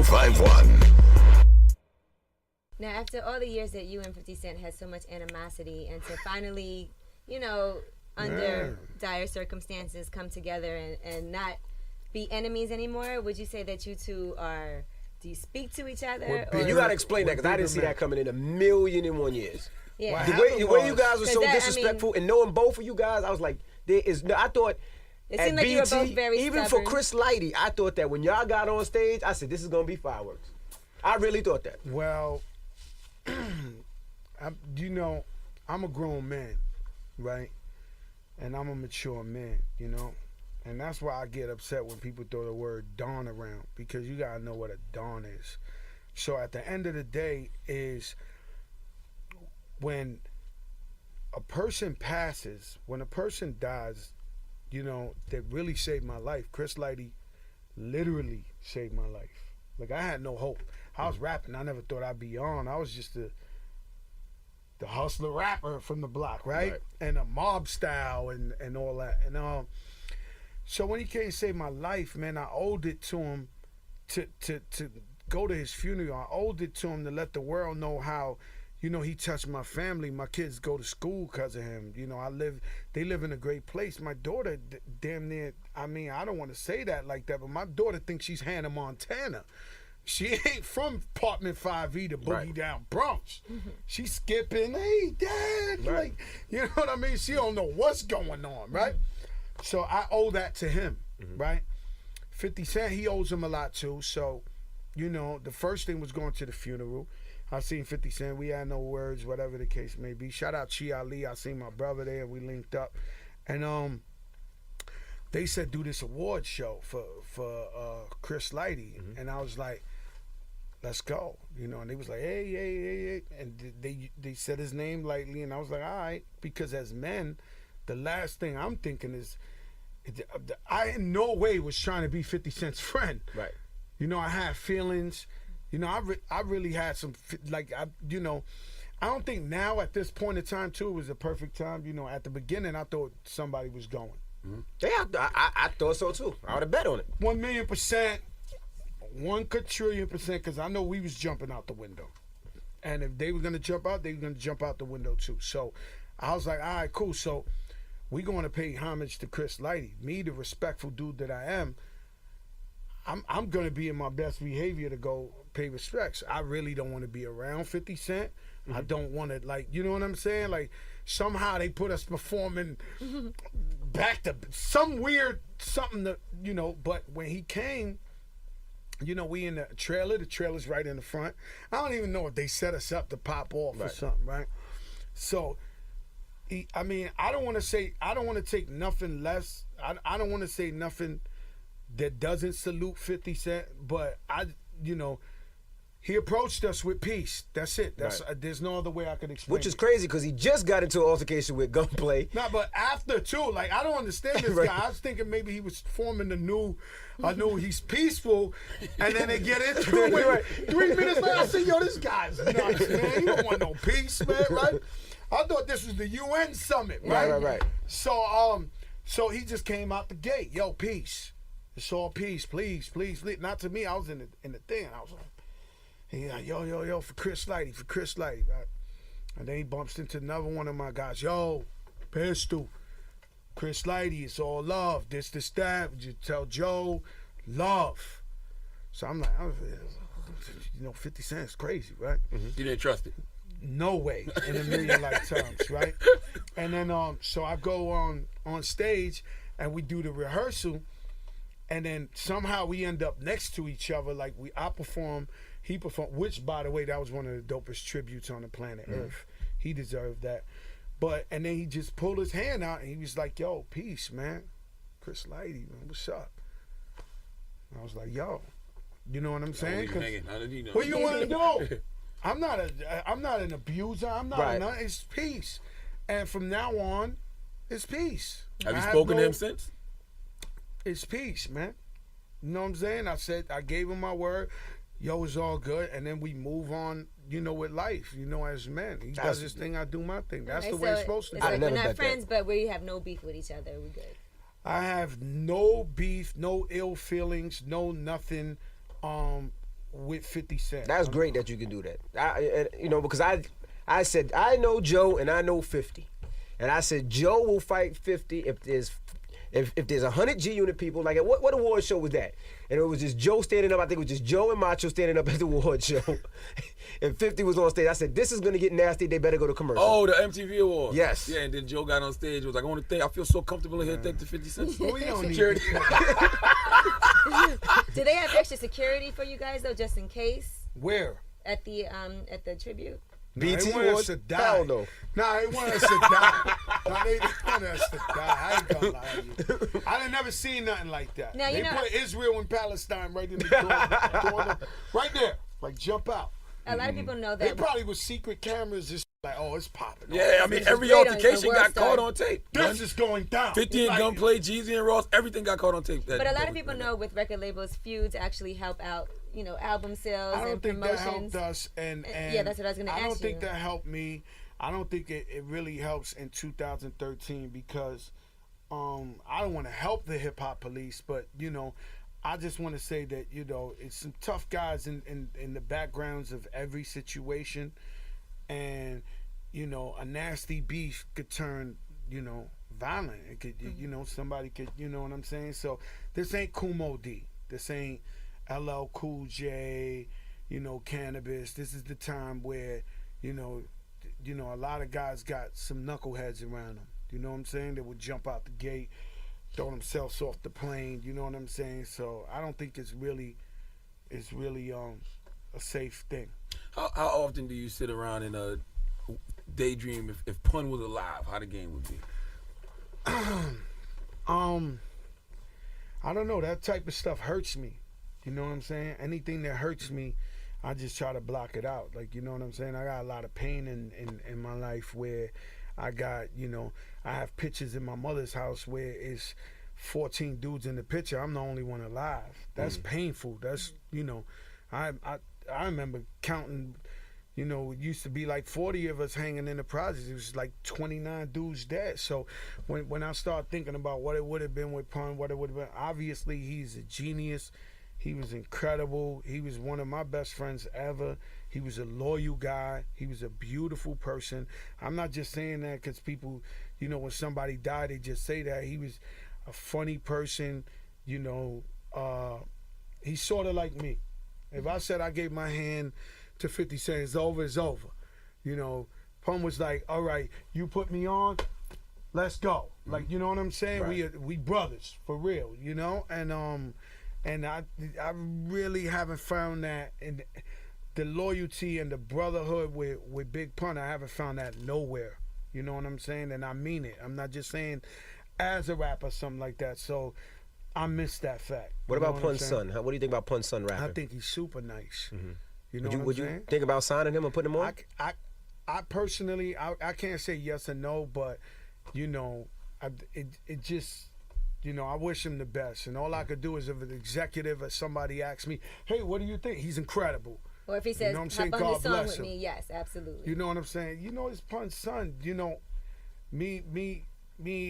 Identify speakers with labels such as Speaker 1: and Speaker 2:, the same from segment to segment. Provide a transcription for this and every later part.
Speaker 1: 1051.
Speaker 2: Now, after all the years that you and 50 Cent had so much animosity, and to finally, under dire circumstances come together and not be enemies anymore, would you say that you two are, do you speak to each other?
Speaker 3: Or you got to explain that, because I didn't see that coming in a million and one years.
Speaker 2: Yeah.
Speaker 3: The way you guys were so disrespectful, and knowing both of you guys, I was like, I thought,
Speaker 2: it seemed like you were both very
Speaker 3: even
Speaker 2: stubborn.
Speaker 3: for Chris Lighty, I thought that when y'all got on stage, I said, this is going to be fireworks. I really thought that.
Speaker 4: Well, I'm a grown man, right? And I'm a mature man, And that's why I get upset when people throw the word Don around, because you got to know what a Don is. So at the end of the day is when a person passes, when a person dies, that really saved my life. Chris Lighty literally saved my life. Like, I had no hope. I was rapping. I never thought I'd be on. I was just the hustler rapper from the block, right? And a mob style and all that. And so when he came to save my life, man, I owed it to him to go to his funeral. I owed it to him to let the world know how, he touched my family. My kids go to school because of him. They live in a great place. My daughter, damn near, I don't want to say that like that, but my daughter thinks she's Hannah Montana. She ain't from apartment 5E to Boogie Down Bronx. She's skipping, hey, Dad. Like, you know what I mean? She don't know what's going on, right? So I owe that to him, right? 50 Cent, he owes him a lot too. So, the first thing was going to the funeral. I seen 50 Cent. We had no words, whatever the case may be. Shout out Chi Ali. I seen my brother there. We linked up. And they said do this award show for Chris Lighty. And I was like, let's go. And they was like, hey. And they said his name lightly. And I was like, all right. Because as men, the last thing I'm thinking is, I in no way was trying to be 50 Cent's friend. Right. I had feelings. I really had some, I don't think now at this point in time, too, it was a perfect time. At the beginning, I thought somebody was going.
Speaker 3: Yeah, I thought so, too. I would have bet on it.
Speaker 4: 1,000,000%, 1 quadrillion%, because I know we was jumping out the window. And if they were going to jump out, they were going to jump out the window, too. So I was like, all right, cool. So we going to pay homage to Chris Lighty. Me, the respectful dude that I am, I'm going to be in my best behavior to go pay respects. I really don't want to be around 50 Cent. I don't want to, you know what I'm saying? Like, somehow they put us performing back to some weird something that, but when he came, we in the trailer's right in the front. I don't even know if they set us up to pop off or something, right? So, I don't want to take nothing less. I don't want to say nothing that doesn't salute 50 Cent, but he approached us with peace. That's it. There's no other way I could explain.
Speaker 3: Which is crazy because he just got into an altercation with Gunplay.
Speaker 4: No, but after too, I don't understand this guy. I was thinking maybe he was forming a new he's peaceful, and then they get into it. 3 minutes later, I said, yo, this guy's nuts, man. He don't want no peace, man, right? I thought this was the UN summit, right?
Speaker 3: Right.
Speaker 4: So he just came out the gate. Yo, peace. It's all peace, please. Not to me. I was in the thing. I was like, yo, for Chris Lighty, right? And then he bumps into another one of my guys. Yo, Pistol, Chris Lighty, it's all love. This, that. You tell Joe, love. So I'm like, 50 Cent's crazy, right?
Speaker 5: You didn't trust it?
Speaker 4: No way in a million lifetimes, right? And then so I go on stage and we do the rehearsal, and then somehow we end up next to each other. Like I perform, he performed, which by the way, that was one of the dopest tributes on the planet Earth. He deserved that. And then he just pulled his hand out and he was like, yo, peace, man. Chris Lighty, man, what's up? And I was like, yo, you know what I'm saying? What you want to do? I'm not an abuser. I'm not it's peace. And from now on, it's peace.
Speaker 5: Have you spoken to him since?
Speaker 4: It's peace, man. You know what I'm saying? I gave him my word. Yo, it's all good. And then we move on, with life, as men. He does his thing, I do my thing. That's the way it's supposed to be.
Speaker 2: It's like we're not friends, but we have no beef with each other. We good.
Speaker 4: I have no beef, no ill feelings, no nothing. with 50 Cent.
Speaker 3: That's great that you can do that. Because I said I know Joe and I know 50, and I said Joe will fight 50 if there's 100 G Unit people. Like what award show was that? And it was just Joe standing up. I think it was just Joe and Macho standing up at the award show. And 50 was on stage. I said, this is gonna get nasty. They better go to commercial.
Speaker 5: Oh, the MTV Awards.
Speaker 3: Yes.
Speaker 5: Yeah, and then Joe got on stage. Was like, I want to thank. I feel so comfortable in here. Thank the 50 Cent.
Speaker 4: We don't need
Speaker 5: Security.
Speaker 2: Do they have extra security for you guys though, just in case?
Speaker 4: Where?
Speaker 2: At the tribute?
Speaker 3: BT
Speaker 4: they want us
Speaker 3: Awards?
Speaker 4: to die.
Speaker 3: Hell no.
Speaker 4: Nah, they want us to die. Nah, they want us to die. I ain't gonna lie to you. I done never seen nothing like that.
Speaker 2: Now,
Speaker 4: They put Israel and Palestine right in the corner. Right there. Like, jump out.
Speaker 2: A lot of people know
Speaker 4: They
Speaker 2: that.
Speaker 4: probably with secret cameras just like, oh, it's popping.
Speaker 5: Yeah, I mean,
Speaker 2: This is
Speaker 5: every
Speaker 2: great on
Speaker 5: altercation
Speaker 2: the
Speaker 5: got
Speaker 2: worst
Speaker 5: caught
Speaker 2: side.
Speaker 5: on tape.
Speaker 4: This is going down.
Speaker 5: 50 and
Speaker 4: Like,
Speaker 5: Gunplay, Jeezy and Ross, everything got caught on tape.
Speaker 2: But a lot of people know with record labels, feuds actually help out, album sales
Speaker 4: I don't
Speaker 2: and
Speaker 4: think that
Speaker 2: promotions.
Speaker 4: helped us, and
Speaker 2: Yeah, that's what I was gonna
Speaker 4: I
Speaker 2: ask
Speaker 4: don't think
Speaker 2: you.
Speaker 4: that helped me. I don't think it really helps in 2013 because I don't want to help the hip hop police, but I just want to say that it's some tough guys in the backgrounds of every situation, and a nasty beef could turn violent. It could somebody could what I'm saying. So this ain't Kumo D. This ain't LL Cool J. Cannabis. This is the time where a lot of guys got some knuckleheads around them. You know what I'm saying? They would jump out the gate, throw themselves off the plane. You know what I'm saying? So I don't think it's really a safe thing.
Speaker 5: How often do you sit around and daydream if Pun was alive, how the game would be?
Speaker 4: I don't know. That type of stuff hurts me. You know what I'm saying? Anything that hurts me, I just try to block it out. Like, you know what I'm saying? I got a lot of pain in my life where I got, I have pictures in my mother's house where it's 14 dudes in the picture. I'm the only one alive. That's painful. That's, I remember counting, it used to be like 40 of us hanging in the projects. It was like 29 dudes dead. So when I start thinking about what it would have been with Pun, what it would have been, obviously he's a genius. He was incredible. He was one of my best friends ever. He was a loyal guy. He was a beautiful person. I'm not just saying that because people, when somebody died, they just say that. He was a funny person. He's sort of like me. If I said I gave my hand to 50 Cent, it's over, it's over. Pun was like, all right, you put me on, let's go. Like, you know what I'm saying?
Speaker 3: Right.
Speaker 4: We brothers, for real, and I really haven't found that in the loyalty and the brotherhood with Big Pun. I haven't found that nowhere. You know what I'm saying? And I mean it. I'm not just saying as a rapper, something like that. So I miss that fact.
Speaker 3: What about Pun's son? What do you think about Pun's son rapping?
Speaker 4: I think he's super nice. You know
Speaker 3: Would
Speaker 4: what I'm
Speaker 3: you
Speaker 4: saying?
Speaker 3: think about signing him and putting him on?
Speaker 4: I personally, I can't say yes or no, but it just. I wish him the best. And all I could do is if an executive or somebody asks me, hey, what do you think? He's incredible.
Speaker 2: Or if he says,
Speaker 4: what I'm saying?
Speaker 2: hop on this
Speaker 4: God
Speaker 2: song
Speaker 4: bless
Speaker 2: with
Speaker 4: him.
Speaker 2: me, yes, absolutely.
Speaker 4: You know what I'm saying? It's Pun's son. Me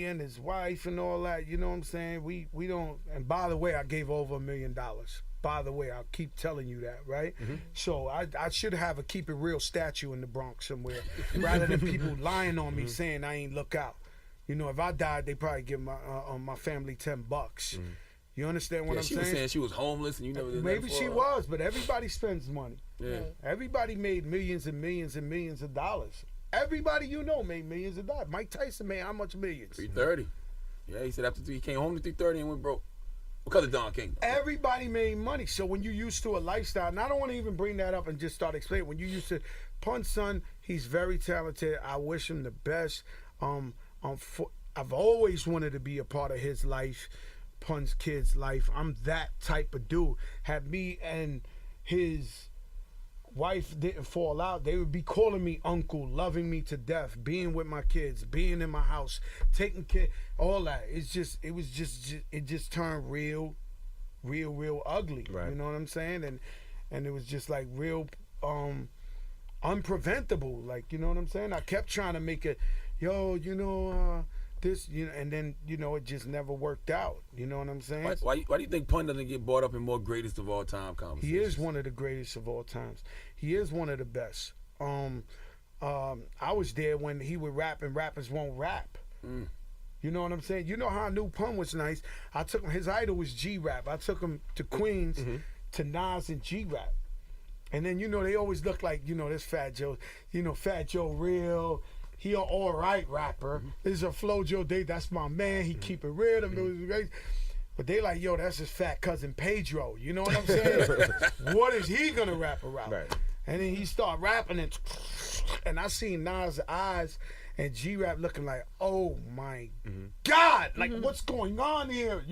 Speaker 4: and his wife and all that. You know what I'm saying? We don't. And by the way, I gave over $1 million. By the way, I'll keep telling you that, right? So I should have a keep it real statue in the Bronx somewhere, rather than people lying on me saying I ain't look out. If I died, they probably give my family $10. You understand what I'm
Speaker 5: she
Speaker 4: saying?
Speaker 5: was saying she was homeless and you never did
Speaker 4: Maybe
Speaker 5: that for
Speaker 4: she
Speaker 5: her.
Speaker 4: was, but everybody spends money.
Speaker 5: Yeah.
Speaker 2: Right.
Speaker 4: Everybody made millions and millions and millions of dollars. Everybody made millions of dollars. Mike Tyson made how much millions?
Speaker 5: 330. Yeah, he said after he came home to 330 and went broke because of Don King.
Speaker 4: Everybody made money. So when you're used to a lifestyle, and I don't want to even bring that up and just start explaining. When you're used to Pun's son, he's very talented. I wish him the best. I've always wanted to be a part of his life, Pun's kid's life. I'm that type of dude. Had me and his wife didn't fall out, they would be calling me uncle, loving me to death, being with my kids, being in my house, taking care, all that. It just turned real ugly.
Speaker 3: Right.
Speaker 4: You know what I'm saying? And it was just like real unpreventable. Like, you know what I'm saying? I kept trying to make it, this, and then it just never worked out. You know what I'm saying?
Speaker 5: Why do you think Pun doesn't get brought up in more greatest of all time conversations?
Speaker 4: He is one of the greatest of all times. He is one of the best. I was there when he would rap and rappers won't rap. You know what I'm saying? You know how I knew Pun was nice? I took him, his idol was G-Rap. I took him to Queens to Nas and G-Rap. And then, they always look like, this Fat Joe, Fat Joe Real. He an all right rapper. This is a Flo Joe Day. That's my man. He keep it real. But they like, yo, that's his fat cousin Pedro. You know what I'm saying? What is he gonna rap about?
Speaker 3: Right.
Speaker 4: And then he start rapping and I seen Nas' eyes and G-Rap looking like, oh my God, like what's going on here?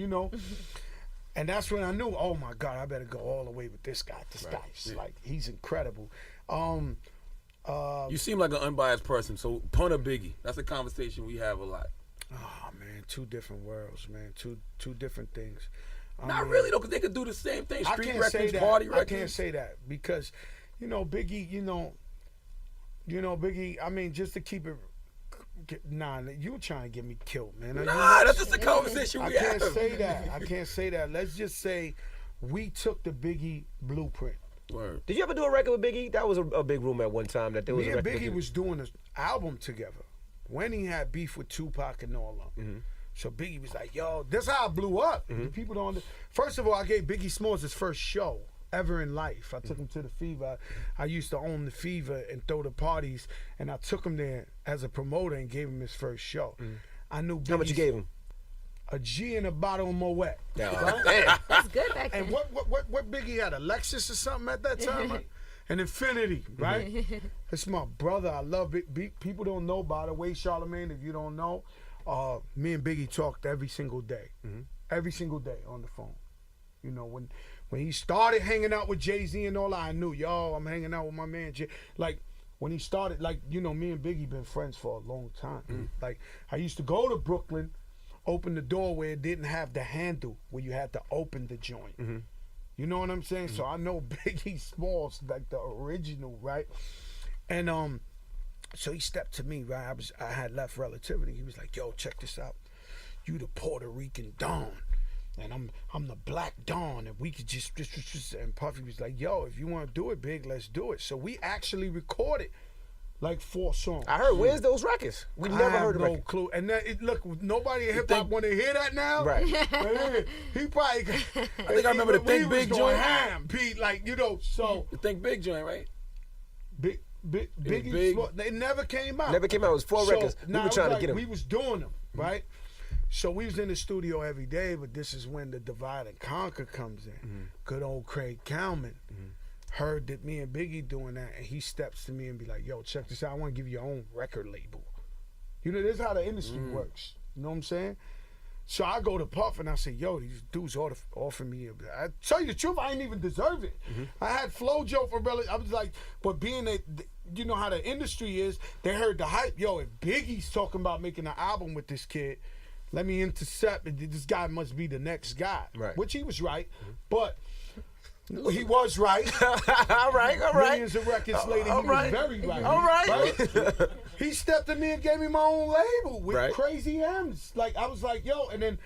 Speaker 4: And that's when I knew, oh my God, I better go all the way with this guy. This guy's like, he's incredible.
Speaker 5: You seem like an unbiased person, so Pun or Biggie? That's a conversation we have a lot.
Speaker 4: Oh man, two different worlds, man. Two different things.
Speaker 5: Not really though, because they could do the same thing.
Speaker 4: I
Speaker 5: Street
Speaker 4: can't
Speaker 5: records,
Speaker 4: say that.
Speaker 5: party records.
Speaker 4: I can't say that because, Biggie, Biggie. I mean, just to keep it. Nah, you were trying to get me killed, man.
Speaker 5: Nah, that's just a conversation we have.
Speaker 4: I can't say that. Let's just say we took the Biggie blueprint.
Speaker 5: Word.
Speaker 3: Did you ever do a record with Biggie? That was a big rumor at one time that there was
Speaker 4: Me
Speaker 3: a
Speaker 4: and
Speaker 3: record.
Speaker 4: Biggie was doing an album together when he had beef with Tupac and all of them. So Biggie was like, yo, this how I blew up. People don't. First of all, I gave Biggie Smalls his first show ever in life. I took him to the Fever. I used to own the Fever and throw the parties, and I took him there as a promoter and gave him his first show. I knew Biggie's,
Speaker 3: How much you gave him?
Speaker 4: A G and a bottle of Moet.
Speaker 3: Yeah.
Speaker 4: Right?
Speaker 3: Damn.
Speaker 2: That's good back then.
Speaker 4: And what Biggie had, a Lexus or something at that time? An Infinity, right? It's my brother. I love it. People don't know, by the way, Charlamagne, if you don't know, me and Biggie talked every single day. Every single day on the phone. When he started hanging out with Jay-Z and all that, I knew, yo, I'm hanging out with my man Jay. Like, when he started, me and Biggie been friends for a long time. Like, I used to go to Brooklyn, open the door where it didn't have the handle, where you had to open the joint. You know what I'm saying? So I know Biggie Smalls, like the original, right? And so he stepped to me, right? I had left Relativity. He was like, yo, check this out. You the Puerto Rican Don. And I'm the Black Dawn, and we could just and Puffy was like, yo, if you want to do it big, let's do it. So we actually recorded like 4 songs.
Speaker 3: I heard, where's those records? We never heard of
Speaker 4: no
Speaker 3: records.
Speaker 4: clue. And look, nobody in hip hop want to hear that now.
Speaker 3: Right.
Speaker 4: He probably.
Speaker 5: I think I remember the Think Big joint.
Speaker 4: Ham, Pete, so.
Speaker 5: The Think Big joint, right?
Speaker 4: Biggie,
Speaker 5: big.
Speaker 4: they never came out.
Speaker 3: Never came out. It was 4 records. We
Speaker 4: nah,
Speaker 3: were trying to
Speaker 4: like
Speaker 3: get them.
Speaker 4: We was doing them, right? So we was in the studio every day, but this is when the Divide and Conquer comes in. Good old Craig Cowman heard that me and Biggie doing that, and he steps to me and be like, yo, check this out. I want to give you your own record label. This is how the industry works. You know what I'm saying? So I go to Puff and I say, yo, these dudes offer me. I tell you the truth, I ain't even deserve it. I had Flo Joe for I was like, but being that, you know how the industry is, they heard the hype. Yo, if Biggie's talking about making an album with this kid, let me intercept. This guy must be the next guy.
Speaker 3: Right.
Speaker 4: Which he was right. But he was right.
Speaker 3: all right.
Speaker 4: Millions of records later, he was very right.
Speaker 3: All right.
Speaker 4: He stepped to me and gave me my own label with
Speaker 3: Right.
Speaker 4: Crazy M's. Like, I was like, yo, and then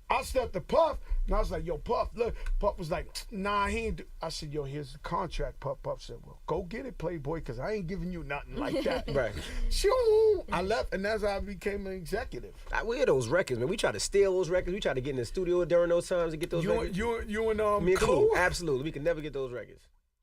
Speaker 4: I stepped to Puff, and I was like, yo, Puff, look. Puff was like, nah, he ain't I said, yo, here's the contract. Puff said, well, go get it, Playboy, because I ain't giving you nothing like that.
Speaker 3: Right.
Speaker 4: Shoo! I left, and that's how I became an executive.
Speaker 3: We hear those records, man. We try to steal those records. We try to get in the studio during those times to get those records.
Speaker 4: You and
Speaker 3: Me and
Speaker 4: Clue?
Speaker 3: Absolutely. We can never get those records.